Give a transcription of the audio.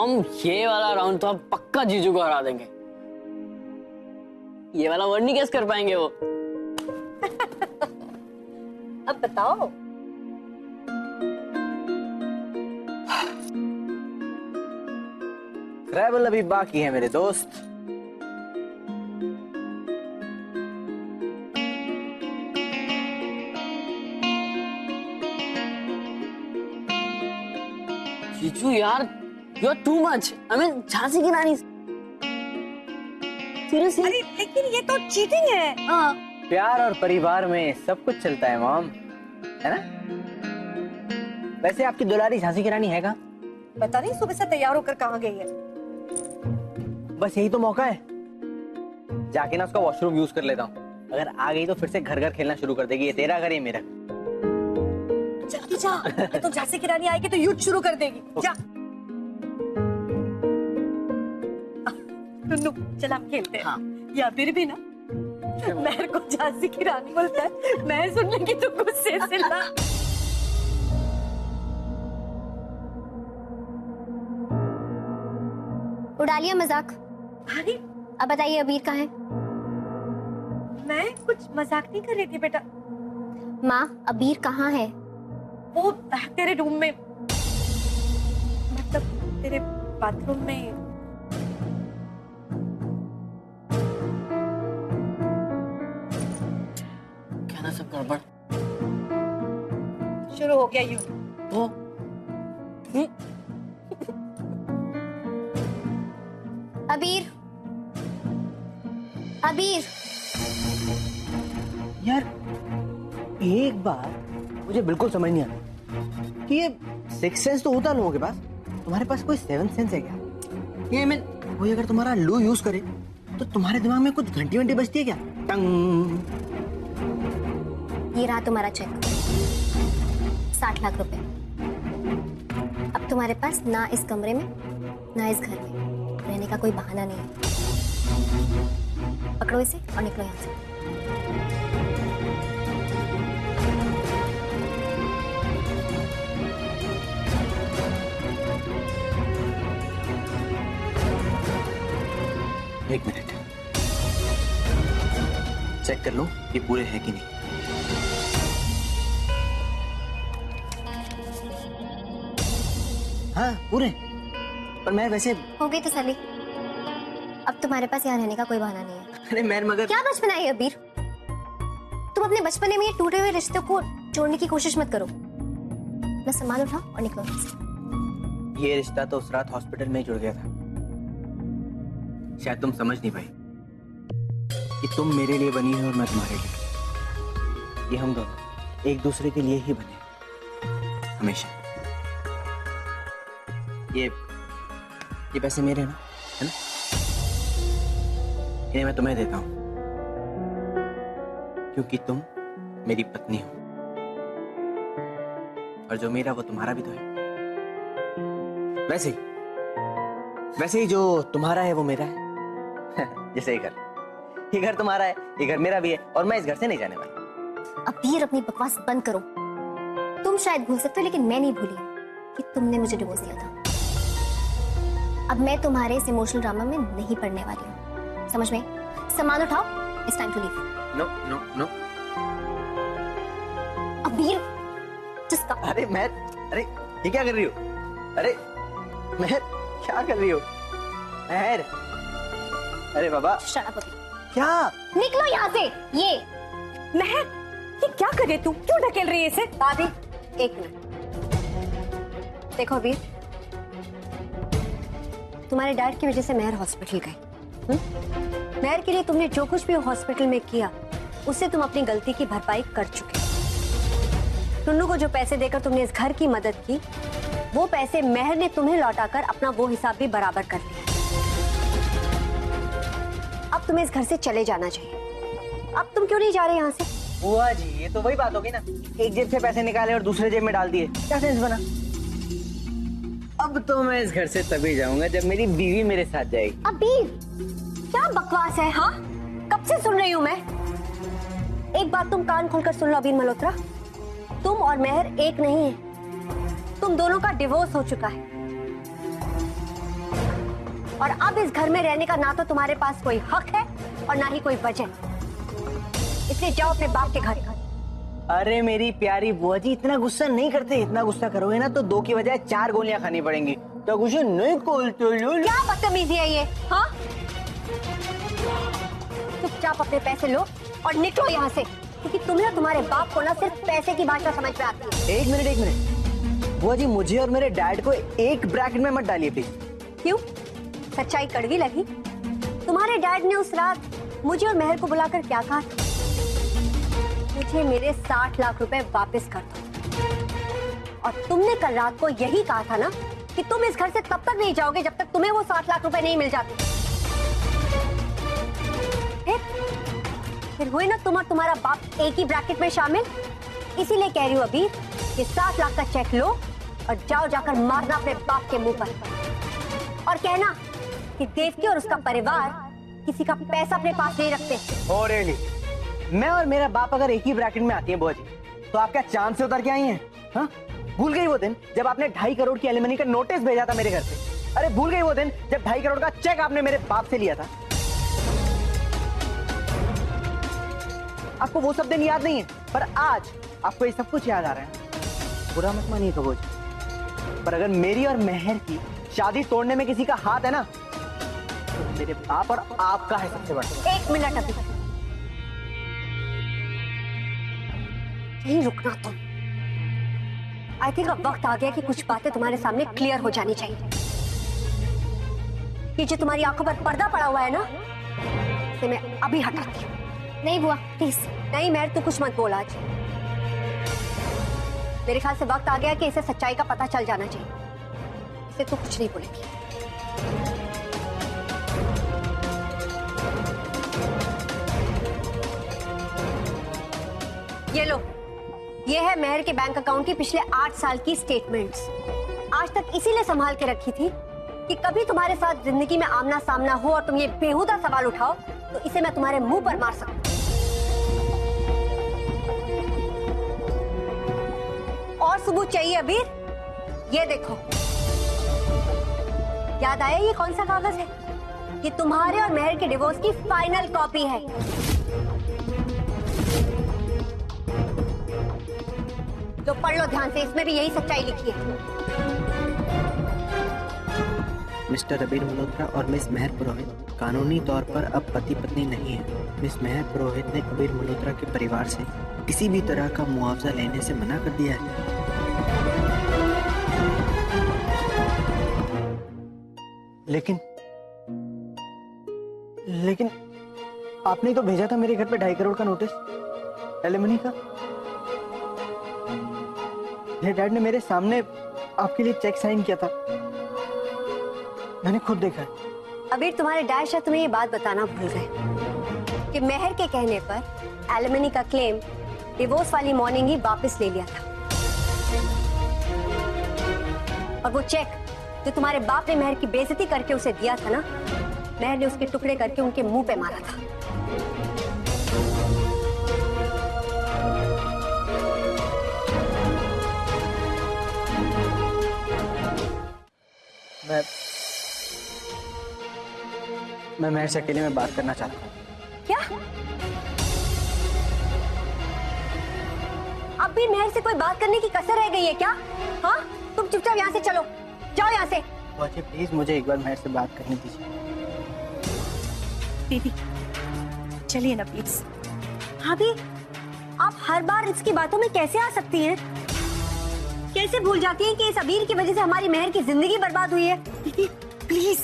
Mom, ये वाला round तो हम पक्का जीजू को हरा देंगे। ये वाला वर्ड नहीं गेस कर पाएंगे वो। अब बताओ। ट्रैवल अभी बाकी है मेरे दोस्त। जीजू यार, you are too much. I mean Jhansi की रानी। सीरियसली? अरे लेकिन ये तो चीटिंग है। हाँ। प्यार और परिवार में सब कुछ चलता है मॉम, है ना? वैसे आपकी दुलारी झांसी की रानी है कहाँ? पता नहीं सुबह से तैयार होकर कहाँ गई है। बस यही तो मौका है, जाके ना उसका वॉशरूम यूज कर लेता हूँ। अगर आ गई तो फिर से घर घर खेलना शुरू कर देगी। ये तेरा घर, ये मेरा। जल्दी जा, तो झांसी की रानी आएगी तो युद्ध शुरू कर देगी। जा नुन्नू, चल हम खेलते हैं। हाँ। या फिर भी ना मेहर को झांसी की रानी बोलता है, मैं सुन लेंगी तो गुस्से से ला। उड़ा लिया मजाक। अरे अब बताइए अबीर कहाँ है? मैं कुछ मजाक नहीं कर रही थी बेटा। माँ, अबीर कहाँ है? वो तेरे रूम में, मतलब तेरे बाथरूम में। क्या ना सब गड़बड़। शुरू हो गया यूं। ओ, अबीर, अबीर। यार एक बात मुझे बिल्कुल समझ नहीं आता कि ये सिक्स सेंस तो होता है लोगों के पास, तुम्हारे पास कोई सेवन सेंस है क्या? ये मैं कोई अगर तुम्हारा लू यूज करे तो तुम्हारे दिमाग में कुछ घंटी वंटी बजती है क्या? टंग। ये रहा तुम्हारा चेक, 60 लाख रुपए। अब तुम्हारे पास ना इस कमरे में ना इस घर में रहने का कोई बहाना नहीं है। पकड़ो इसे और निकलो यहाँ से। एक मिनट, चेक कर लो ये पूरे हैं कि नहीं। हाँ पूरे, पर मैं वैसे। हो गई तसल्ली। अब तुम्हारे पास यहाँ रहने का कोई बहाना नहीं है। अरे मैं मगर क्या बचपन है अबीर? तुम अपने बचपने में ये टूटे हुए रिश्तों को जोड़ने की कोशिश मत करो। बस सामान उठाओ और निकलो यहाँ से। ये रिश्ता तो उस रात हॉस्पिटल में ही जुड़ गया था। शायद तुम समझ नहीं पाई कि तुम मेरे लिए बनी हो और मैं तुम्हारे लिए। ये हम दोनों एक दूसरे के लिए ही बने, हमेशा। ये पैसे मेरे हैं ना, है ना? इन्हें मैं तुम्हें देता हूं क्योंकि तुम मेरी पत्नी हो, और जो मेरा वो तुम्हारा भी तो है। वैसे ही जो तुम्हारा है वो मेरा है। जैसे ये घर तुम्हारा है, ये घर मेरा भी है, और मैं इस घर से नहीं जाने वाला। अबीर, अपनी बकवास बंद करो। तुम शायद भूल सकते हो लेकिन मैं नहीं भूली कि तुमने मुझे डिवोर्स दिया था। अब मैं तुम्हारे इस इमोशनल ड्रामा में नहीं पड़ने वाली हूँ, समझ में? सामान उठाओ, it's time to leave. No no no. Abir, जिसका अरे ये क्या कर रही हो? अरे महर, क्या कर रही हो? महर, अरे बाबा। शट अप अबीर। क्या? निकलो यहाँ से। ये महर, ये क्या कर रही है तू? क्यों ढकेल रही है इसे? भाभी, एक मिनट। देखो अबीर, तुम्हारे डैड की वजह से महर हॉस्पिटल गए। महर के लिए तुमने जो कुछ भी हॉस्पिटल में किया उससे तुम अपनी गलती की भरपाई कर चुके। टुन्नू को जो पैसे देकर तुमने इस घर की मदद की, वो पैसे महर ने तुम्हें लौटाकर अपना वो हिसाब भी बराबर कर लिया। अब तुम्हें इस घर से चले जाना चाहिए। अब तुम क्यों नहीं जा रहे यहाँ से? बुआ जी, ये तो वही बात होगी ना, एक जेब से पैसे निकाले और दूसरे जेब में डाल दिए। क्या सेंस बना? अब तो मैं इस घर से तभी जाऊंगा जब मेरी बीवी मेरे साथ जाएगी। अबीर, क्या बकवास है? हाँ, कब से सुन रही हूँ मैं। एक बात तुम कान खोलकर सुन लो अबीर मल्होत्रा, तुम और महर एक नहीं है। तुम दोनों का डिवोर्स हो चुका है। और अब इस घर में रहने का ना तो तुम्हारे पास कोई हक है और ना ही कोई वजह, इसलिए जाओ अपने बाप के घर। अरे मेरी प्यारी बुआ जी, इतना गुस्सा नहीं करते। इतना गुस्सा करोगे ना तो 2 की बजाय 4 गोलियां खानी पड़ेंगी। तो कुछ नहीं बोलते लो। क्या बदतमीजी है ये? हाँ, चुपचाप अपने पैसे लो और निकलो यहाँ से, क्योंकि तुम्हें और तुम्हारे बाप को ना सिर्फ पैसे की भाषा समझ में आती है। एक मिनट बुआ जी, मुझे और मेरे डैड को एक ब्रैकेट में मत डालिए प्लीज। क्यों? सच्चाई कड़वी लगी? तुम्हारे डैड ने उस रात मुझे और मेहर को बुलाकर क्या कहा था? मुझे मेरे 60 लाख रुपए वापस कर दो। और तुमने कल रात को यही कहा था ना कि तुम इस घर से तब तक नहीं जाओगे जब तक तुम्हें वो 60 लाख रुपए नहीं मिल जाते। फिर हुए ना तुम और तुम्हारा बाप एक ही ब्रैकेट में शामिल। इसीलिए कह रही हूँ अभी कि 60 लाख का चेक लो और जाओ जाकर मारना अपने बाप के मुंह पर और कहना कि देवकी और उसका परिवार किसी का पैसा अपने पास नहीं रखते। Oh really? मैं और मेरा बाप अगर एक ही ब्रैकेट में आती है बुआ जी, तो आप क्या चांद से उतर के आई हैं? हाँ, भूल गई वो दिन जब आपने 2.5 करोड़ की एलिमनी का नोटिस भेजा था मेरे घर पे? अरे भूल गई वो दिन जब 2.5 करोड़ का चेक आपने मेरे बाप से लिया था? आपको वो सब दिन याद नहीं है, पर आज आपको ये सब कुछ याद आ रहा है। बुरा मत मानिए कबूज, पर अगर मेरी और मेहर की शादी तोड़ने में किसी का हाथ है ना, तो मेरे बाप और आपका है सबसे बड़ा। 1 मिनट अभी नहीं रुकना तुम। आई थिंक अब वक्त आ गया कि कुछ बातें तुम्हारे सामने क्लियर हो जानी चाहिए। ये जो तुम्हारी आंखों पर पर्दा पड़ा हुआ है ना, इसे मैं अभी हटाती हूँ। नहीं बुआ प्लीज। नहीं मेहर, तू कुछ मत बोल आज। मेरे ख्याल से वक्त आ गया कि इसे सच्चाई का पता चल जाना चाहिए। इसे तू कुछ नहीं बोलेगी। ये लो, ये है मेहर के बैंक अकाउंट की पिछले 8 साल की स्टेटमेंट्स। आज तक इसीलिए संभाल के रखी थी कि कभी तुम्हारे साथ जिंदगी में आमना सामना हो और तुम ये बेहुदा सवाल उठाओ तो इसे मैं तुम्हारे मुंह पर मार सकूं। और सबूत चाहिए अबीर? ये देखो, याद आया ये कौन सा कागज है? ये तुम्हारे और मेहर के डिवोर्स की फाइनल कॉपी है। तो पढ़ लो ध्यान से, इसमें भी यही सच्चाई लिखी है। मिस्टर अबीर मल्होत्रा और मिस मेहर पुरोहित कानूनी तौर पर अब पति पत्नी नहीं है। मिस मेहर पुरोहित ने अबीर मल्होत्रा के परिवार से किसी भी तरह का मुआवजा लेने से मना कर दिया है। लेकिन आपने तो भेजा था मेरे घर पे 2.5 करोड़ का नोटिस एलिमनी का। मेरे डैड ने मेरे सामने आपके लिए चेक साइन किया था, मैंने खुद देखा है। अबीर, तुम्हारे डैड शायद तुम्हें ये बात बताना भूल गए कि मेहर के कहने पर एलिमनी का क्लेम डिवोर्स वाली मॉर्निंग ही वापस ले लिया था। और वो चेक जो तुम्हारे बाप ने मेहर की बेइज्जती करके उसे दिया था ना, मेहर ने उसके टुकड़े करके उनके मुंह पे मारा था। मैं मेहर से अकेले में बात करना चाहता हूँ। क्या? अब भी मेहर से कोई बात करने की कसर रह गई है क्या? हाँ, तुम चुपचाप यहाँ से चलो, जाओ यहाँ से। बच्चे प्लीज मुझे एक बार मेहर से बात करने दीजिए। दीदी चलिए ना प्लीज। भाभी, आप हर बार इसकी बातों में कैसे आ सकती हैं? कैसे भूल जाती हैं कि इस अबीर की वजह से हमारी मेहर की जिंदगी बर्बाद हुई है? दीदी प्लीज